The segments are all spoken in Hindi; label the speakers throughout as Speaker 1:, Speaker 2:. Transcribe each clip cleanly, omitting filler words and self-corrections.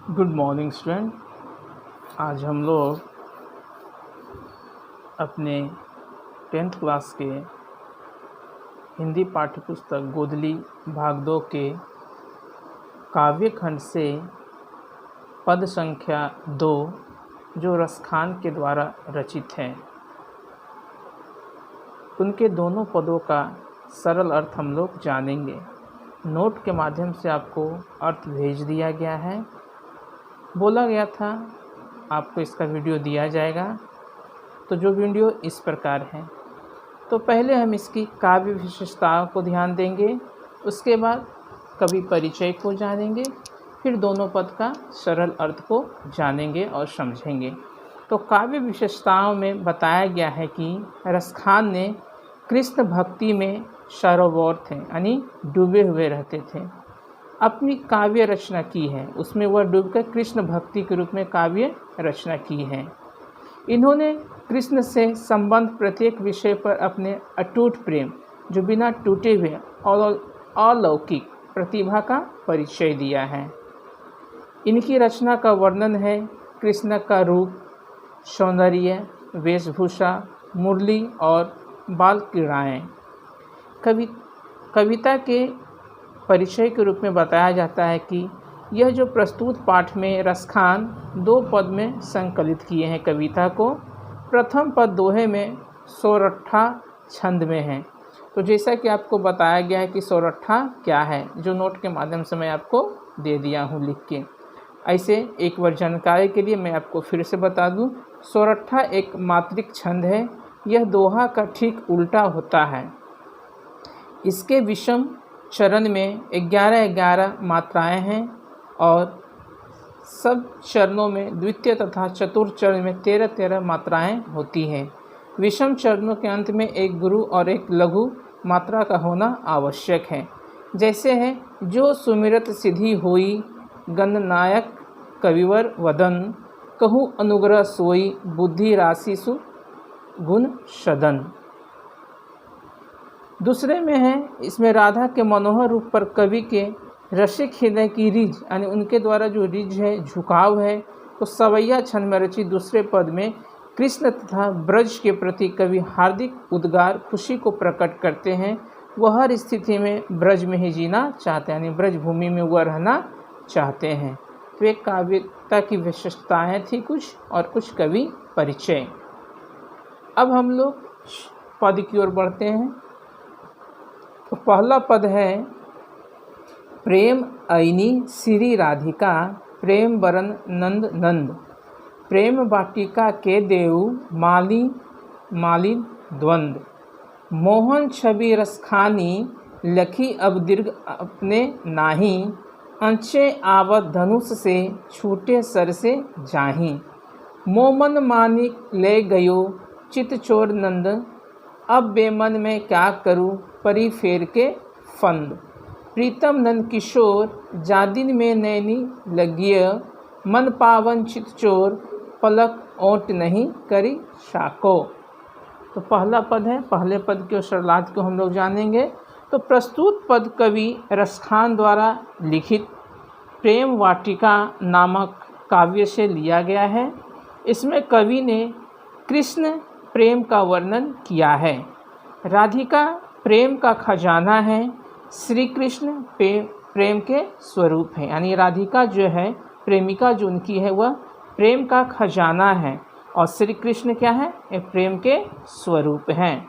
Speaker 1: Good morning student. आज हम लोग अपने 10th क्लास के हिंदी पाठ्यपुस्तक गोदली भाग 2 के काव्य खंड से पद संख्या 2 जो रसखान के द्वारा रचित है, उनके दोनों पदों का सरल अर्थ हम लोग जानेंगे। नोट के माध्यम से आपको अर्थ भेज दिया गया है। बोला गया था आपको इसका वीडियो दिया जाएगा, तो जो वीडियो इस प्रकार है। तो पहले हम इसकी काव्य विशेषताओं को ध्यान देंगे, उसके बाद कवि परिचय को जानेंगे, फिर दोनों पद का सरल अर्थ को जानेंगे और समझेंगे। तो काव्य विशेषताओं में बताया गया है कि रसखान ने कृष्ण भक्ति में सरोवर थे, यानी डूबे हुए रहते थे, अपनी काव्य रचना की है। उसमें वह डूबकर कृष्ण भक्ति के रूप में काव्य रचना की है। इन्होंने कृष्ण से संबंध प्रत्येक विषय पर अपने अटूट प्रेम, जो बिना टूटे हुए और अलौकिक प्रतिभा का परिचय दिया है। इनकी रचना का वर्णन है कृष्ण का रूप, सौंदर्य, वेशभूषा, मुरली और बाल क्रीड़ाएँ। कविता के परिचय के रूप में बताया जाता है कि यह जो प्रस्तुत पाठ में रसखान 2 पद में संकलित किए हैं कविता को। प्रथम पद दोहे में सोरठा छंद में है। तो जैसा कि आपको बताया गया है कि सोरठा क्या है, जो नोट के माध्यम से मैं आपको दे दिया हूँ लिख के। ऐसे एक बार जानकारी के लिए मैं आपको फिर से बता दूँ, सोरठा एक मात्रिक छंद है। यह दोहा का ठीक उल्टा होता है। इसके विषम चरण में 11 मात्राएं हैं और सब चरणों में द्वितीय तथा चतुर्थ चरण में 13 मात्राएं होती हैं। विषम चरणों के अंत में एक गुरु और एक लघु मात्रा का होना आवश्यक है। जैसे है, जो सुमिरत सिद्धि होई गणनायक कविवर वदन, कहूँ अनुग्रह सोई बुद्धि राशि सु गुण सदन। दूसरे में है, इसमें राधा के मनोहर रूप पर कवि के रसिक हृदय की रीझ, यानी उनके द्वारा जो रीझ है, झुकाव है, तो सवैया छंद में रचित दूसरे पद में कृष्ण तथा ब्रज के प्रति कवि हार्दिक उद्गार खुशी को प्रकट करते हैं। वह हर स्थिति में ब्रज में ही जीना चाहते हैं, यानी ब्रज भूमि में वह रहना चाहते हैं। तो एक काव्यता की विशेषताएँ थी कुछ, और कुछ कवि परिचय। अब हम लोग पद की ओर बढ़ते हैं। तो पहला पद है, प्रेम ऐनी श्री राधिका प्रेम बरन नंद नंद, प्रेम वाटिका के देव माली मालिन द्वंद, मोहन छवि रसखानी लखी अब दीर्घ अपने नाही, अंचे आवत धनुष से छूटे सर से जाही, मोमन मानिक ले गयो चित चोर नंद, अब बेमन में क्या करूँ परी फेर के फंद, प्रीतम नंद किशोर जादिन में नैनी लगिय, मन पावन चित चोर पलक ओट नहीं करी शाको। तो पहला पद है, पहले पद के सरलार्थ को हम लोग जानेंगे। तो प्रस्तुत पद कवि रसखान द्वारा लिखित प्रेम वाटिका नामक काव्य से लिया गया है। इसमें कवि ने कृष्ण प्रेम का वर्णन किया है। राधिका प्रेम का खजाना है, श्री कृष्ण प्रेम के स्वरूप है, यानी राधिका जो है, प्रेमिका जो उनकी है, वह प्रेम का खजाना है, और श्री कृष्ण क्या है, ये प्रेम के स्वरूप हैं।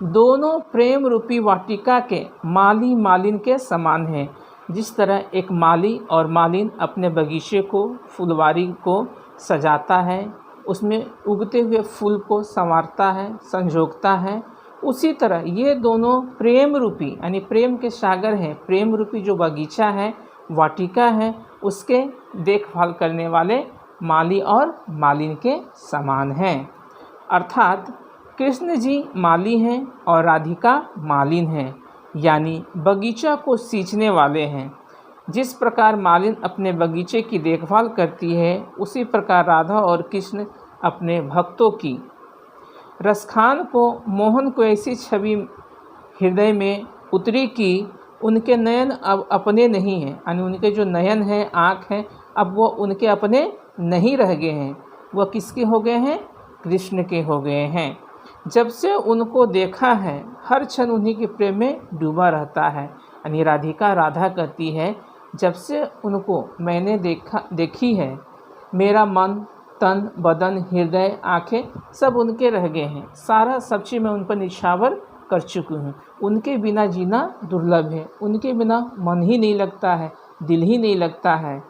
Speaker 1: दोनों प्रेम रूपी वाटिका के माली मालिन के समान हैं। जिस तरह एक माली और मालिन अपने बगीचे को, फुलवारी को सजाता है, उसमें उगते हुए फूल को संवारता है, संजोगता है, उसी तरह ये दोनों प्रेम रूपी, यानी प्रेम के सागर हैं, प्रेम रूपी जो बगीचा है, वाटिका है, उसके देखभाल करने वाले माली और मालिन के समान हैं। अर्थात कृष्ण जी माली हैं और राधिका मालिन हैं, यानी बगीचा को सींचने वाले हैं। जिस प्रकार मालिन अपने बगीचे की देखभाल करती है, उसी प्रकार राधा और कृष्ण अपने भक्तों की। रसखान को मोहन को ऐसी छवि हृदय में उतरी कि उनके नयन अब अपने नहीं हैं, यानी उनके जो नयन हैं, आँख हैं, अब वो उनके अपने नहीं रह गए हैं, वह किसके हो गए हैं? कृष्ण के हो गए हैं। जब से उनको देखा है हर क्षण उन्हीं के प्रेम में डूबा रहता है। यानी राधिका राधा कहती है, जब से उनको मैंने देखी है, मेरा मन, तन, बदन, हृदय, आँखें सब उनके रह गए हैं। सारा सब चीज़ मैं उन पर निछावर कर चुकी हूँ। उनके बिना जीना दुर्लभ है, उनके बिना मन ही नहीं लगता है, दिल ही नहीं लगता है।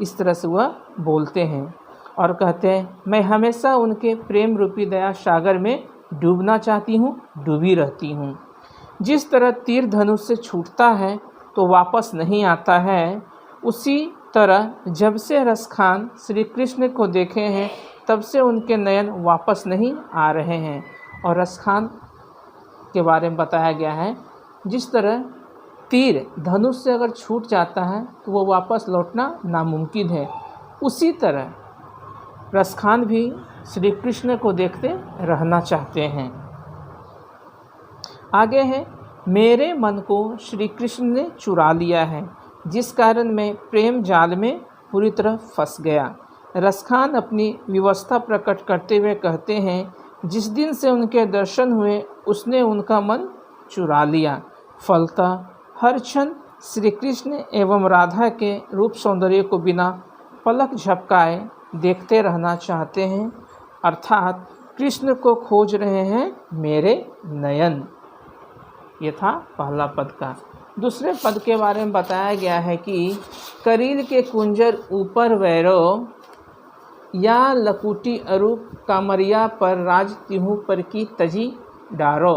Speaker 1: इस तरह से वह बोलते हैं और कहते हैं, मैं हमेशा उनके प्रेम रूपी दया सागर में डूबना चाहती हूँ, डूबी रहती हूँ। जिस तरह तीर धनुष से छूटता है तो वापस नहीं आता है, उसी तरह जब से रसखान श्री कृष्ण को देखे हैं तब से उनके नयन वापस नहीं आ रहे हैं। और रसखान के बारे में बताया गया है, जिस तरह तीर धनुष से अगर छूट जाता है तो वो वापस लौटना नामुमकिन है, उसी तरह रसखान भी श्री कृष्ण को देखते रहना चाहते हैं। आगे है, मेरे मन को श्री कृष्ण ने चुरा लिया है, जिस कारण मैं प्रेम जाल में पूरी तरह फंस गया। रसखान अपनी विवस्था प्रकट करते हुए कहते हैं, जिस दिन से उनके दर्शन हुए उसने उनका मन चुरा लिया। फलतः हर क्षण श्री कृष्ण एवं राधा के रूप सौंदर्य को बिना पलक झपकाए देखते रहना चाहते हैं, अर्थात कृष्ण को खोज रहे हैं मेरे नयन। ये था पहला पद का। दूसरे पद के बारे में बताया गया है कि करील के कुंजर ऊपर वैरो, या लकुटी अरूप कामरिया पर राज तिहु पर की तजी डारो।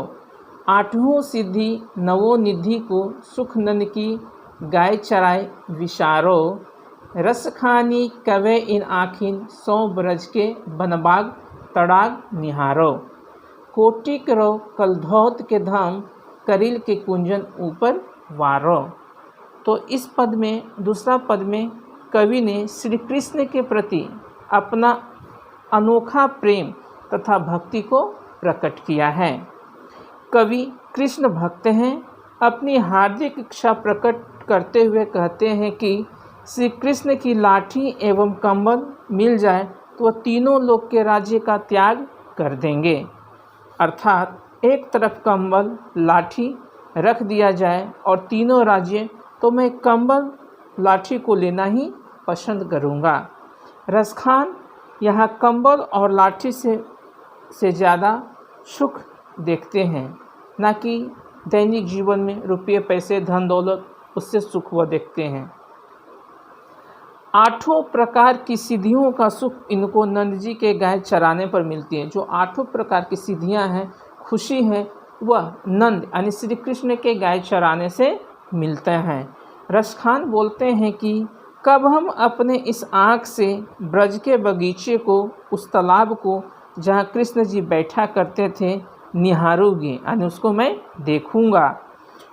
Speaker 1: आठों सिद्धि नवो निधि को सुख नन की गाय चराए विशारो। रस खानी कवे इन आखिन सौ ब्रज के बनबाग तड़ाग निहारो। कोटि करो कलधौत के धाम करील के कुंजन ऊपर वारो। तो इस पद में, दूसरा पद में कवि ने श्री कृष्ण के प्रति अपना अनोखा प्रेम तथा भक्ति को प्रकट किया है। कवि कृष्ण भक्त हैं। अपनी हार्दिक इच्छा प्रकट करते हुए कहते हैं कि श्री कृष्ण की लाठी एवं कंबल मिल जाए तो वह तीनों लोक के राज्य का त्याग कर देंगे। अर्थात एक तरफ कंबल, लाठी रख दिया जाए और तीनों राज्य, तो मैं कंबल, लाठी को लेना ही पसंद करूँगा। रसखान यहाँ कंबल और लाठी से ज़्यादा सुख देखते हैं, ना कि दैनिक जीवन में रुपये, पैसे, धन दौलत, उससे सुख वह देखते हैं। आठों प्रकार की सिद्धियों का सुख इनको नंद जी के गाय चराने पर मिलती है। जो आठों प्रकार की सिद्धियां हैं, खुशी है, वह नंद यानी श्री कृष्ण के गाय चराने से मिलते हैं। रसखान बोलते हैं कि कब हम अपने इस आँख से ब्रज के बगीचे को, उस तालाब को जहाँ कृष्ण जी बैठा करते थे, निहारूंगी, यानी उसको मैं देखूंगा।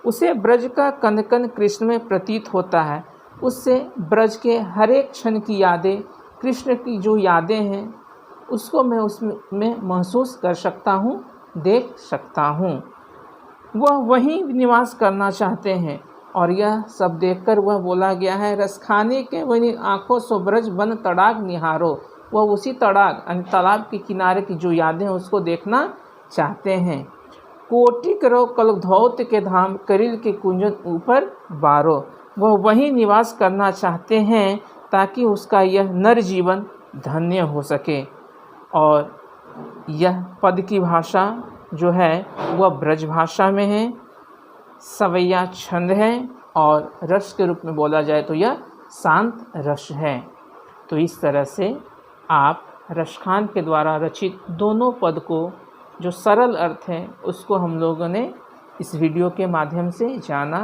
Speaker 1: उसे ब्रज का कन कन कृष्ण में प्रतीत होता है। उससे ब्रज के हर एक क्षण की यादें, कृष्ण की जो यादें हैं, उसको मैं उसमें महसूस कर सकता हूँ, देख सकता हूँ। वह वहीं निवास करना चाहते हैं और यह सब देखकर वह बोला गया है, रसखाने के वही आँखों सो ब्रज बन तड़ाग निहारो। वह उसी तड़ाग यानी तालाब के किनारे की जो यादें हैं उसको देखना चाहते हैं। कोटि करो कलधौत के धाम करील के कुंजन ऊपर बारो। वह वहीं निवास करना चाहते हैं ताकि उसका यह नर जीवन धन्य हो सके। और यह पद की भाषा जो है वह ब्रज भाषा में है, सवैया छंद है और रस के रूप में बोला जाए तो यह शांत रस है। तो इस तरह से आप रसखान के द्वारा रचित दोनों पद को, जो सरल अर्थ है, उसको हम लोगों ने इस वीडियो के माध्यम से जाना।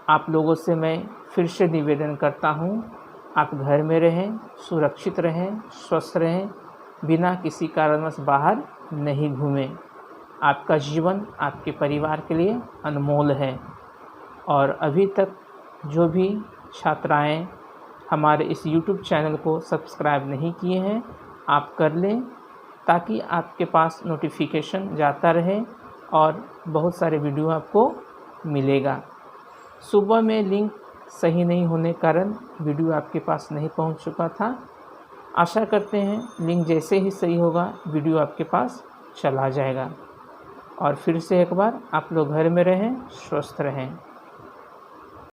Speaker 1: आप लोगों से मैं फिर से निवेदन करता हूँ, आप घर में रहें, सुरक्षित रहें, स्वस्थ रहें, बिना किसी कारणवश बाहर नहीं घूमें। आपका जीवन आपके परिवार के लिए अनमोल है। और अभी तक जो भी छात्राएं हमारे इस YouTube चैनल को सब्सक्राइब नहीं किए हैं, आप कर लें ताकि आपके पास नोटिफिकेशन जाता रहे और बहुत सारे वीडियो आपको मिलेगा। सुबह में लिंक सही नहीं होने के कारण वीडियो आपके पास नहीं पहुंच चुका था। आशा करते हैं लिंक जैसे ही सही होगा वीडियो आपके पास चला जाएगा। और फिर से एक बार आप लोग घर में रहें, स्वस्थ रहें।